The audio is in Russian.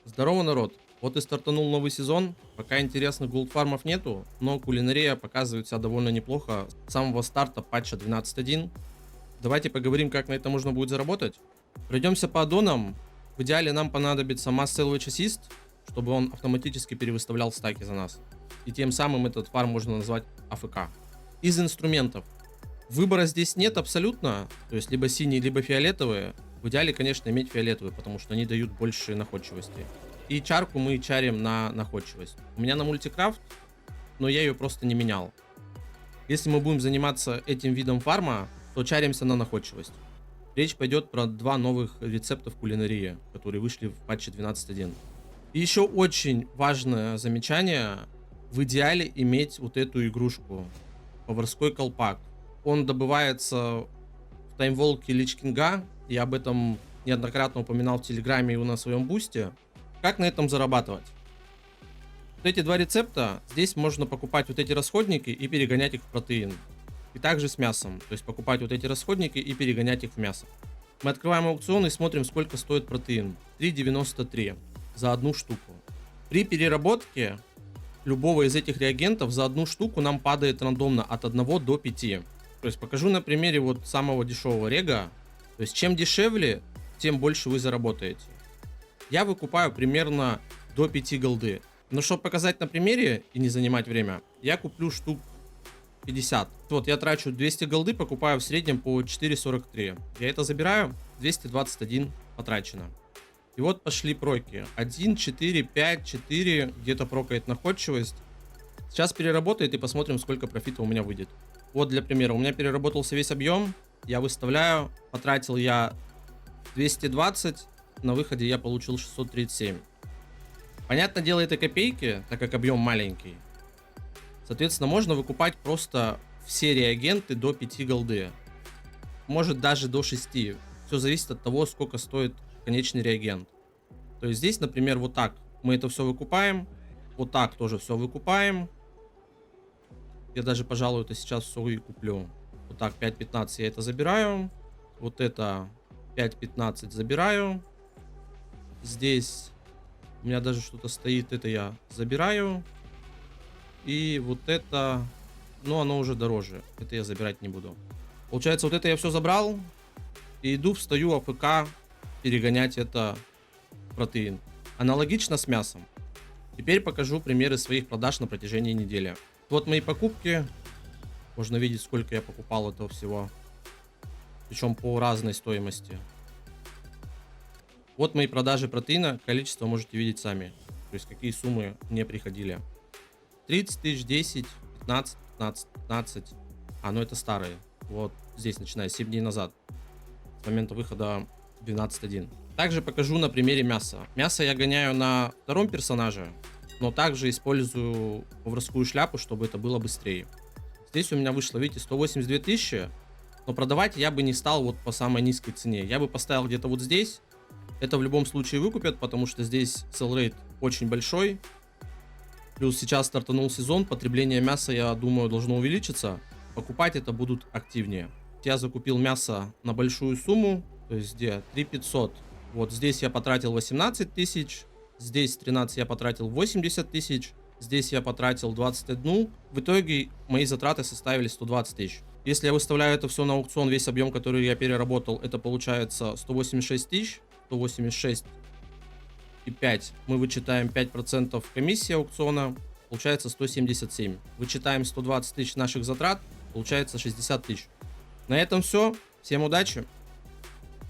Здорово, народ! Вот и стартанул новый сезон. Пока интересных голдфармов нету, но кулинария показывает себя довольно неплохо с самого старта патча 12.1. Давайте поговорим, как на это можно будет заработать. Пройдемся по аддонам. В идеале нам понадобится Mass Salvage Assist, чтобы он автоматически перевыставлял стаки за нас. И тем самым этот фарм можно назвать АФК. Из инструментов. Выбора здесь нет абсолютно, то есть либо синие, либо фиолетовые. В идеале, конечно, иметь фиолетовые, потому что они дают больше находчивости. И чарку мы чарим на находчивость. У меня на мультикрафт, но я ее просто не менял. Если мы будем заниматься этим видом фарма, то чаримся на находчивость. Речь пойдет про два новых рецепта в кулинарии, которые вышли в патче 12.1. И еще очень важное замечание. В идеале иметь вот эту игрушку. Поварской колпак. Он добывается в таймволке Лич Кинга. Я об этом неоднократно упоминал в Телеграме и на своем бусте. Как на этом зарабатывать? Вот эти два рецепта. Здесь можно покупать вот эти расходники и перегонять их в протеин. И также с мясом. То есть покупать вот эти расходники и перегонять их в мясо. Мы открываем аукцион и смотрим, сколько стоит протеин. 3,93 за одну штуку. При переработке любого из этих реагентов за одну штуку нам падает рандомно от 1 до 5. То есть покажу на примере вот самого дешевого рега. То есть чем дешевле, тем больше вы заработаете. Я выкупаю примерно до 5 голды. Но чтобы показать на примере и не занимать время, я куплю штук 50. Вот я трачу 200 голды, покупаю в среднем по 4,43. Я это забираю, 221 потрачено. И вот пошли проки. 1, 4, 5, 4, где-то прокает находчивость. Сейчас переработает и посмотрим, сколько профита у меня выйдет. Вот для примера, у меня переработался весь объем. Я выставляю, потратил я 220, на выходе я получил 637. Понятное дело, это копейки, так как объем маленький. Соответственно, можно выкупать просто все реагенты до 5 голды. Может даже до 6. Все зависит от того, сколько стоит конечный реагент. То есть здесь, например, вот так мы это все выкупаем. Вот так тоже все выкупаем. Я даже, пожалуй, это сейчас все и куплю. Вот так, 5.15 я это забираю. Вот это 5.15 забираю. Здесь у меня даже что-то стоит, это я забираю. И вот это, ну, оно уже дороже. Это я забирать не буду. Получается, вот это я все забрал. И иду, встаю АФК, перегонять это в протеин. Аналогично с мясом. Теперь покажу примеры своих продаж на протяжении недели. Вот мои покупки. Можно видеть, сколько я покупал этого всего. Причем по разной стоимости. Вот мои продажи протеина. Количество можете видеть сами. То есть какие суммы мне приходили. 30 тысяч, 10, 15, 15, 15. А, ну это старые. Вот здесь, начиная с 7 дней назад. С момента выхода 12.1. Также покажу на примере мяса. Мясо я гоняю на втором персонаже. Но также использую поварскую шляпу, чтобы это было быстрее. Здесь у меня вышло, видите, 182 тысячи. Но продавать я бы не стал вот по самой низкой цене. Я бы поставил где-то вот здесь. Это в любом случае выкупят, потому что здесь sell rate очень большой. Плюс сейчас стартанул сезон, потребление мяса, я думаю, должно увеличиться. Покупать это будут активнее. Я закупил мясо на большую сумму. То есть где? 3500. Вот здесь я потратил 18 тысяч. Здесь 13 я потратил 80 тысяч. Здесь я потратил 21. В итоге мои затраты составили 120 тысяч. Если я выставляю это все на аукцион, весь объем, который я переработал, это получается 186 тысяч. 186 и 5. Мы вычитаем 5% комиссии аукциона. Получается 177. Вычитаем 120 тысяч наших затрат. Получается 60 тысяч. На этом все. Всем удачи.